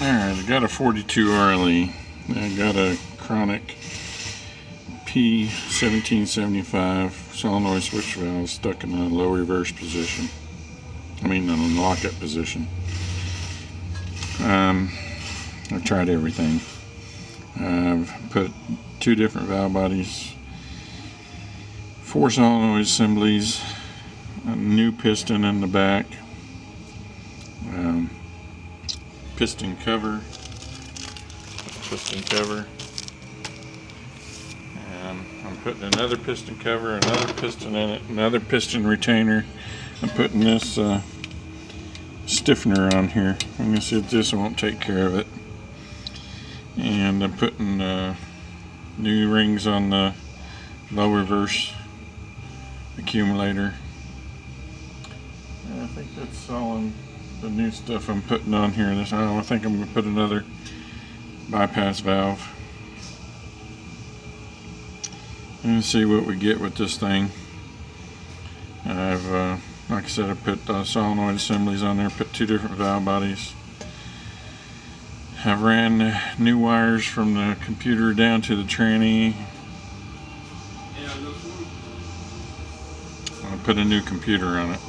Alright, I got a 42 RLE. I got a Chronic P1775 solenoid switch valve stuck in a low reverse position. I mean, in a lockup position. I've tried everything. I've put 2 different valve bodies, 4 solenoid assemblies, a new piston in the back, piston cover, and I'm putting another piston cover, another piston in it, another piston retainer. I'm putting this stiffener on here. I'm going to see if this won't take care of it. And I'm putting new rings on the low reverse accumulator. And I think that's all the new stuff I'm putting on here. I think I'm going to put another bypass valve. And see what we get with this thing. I've, like I said, I put solenoid assemblies on there, put 2 different valve bodies. I've ran new wires from the computer down to the tranny. I put a new computer on it.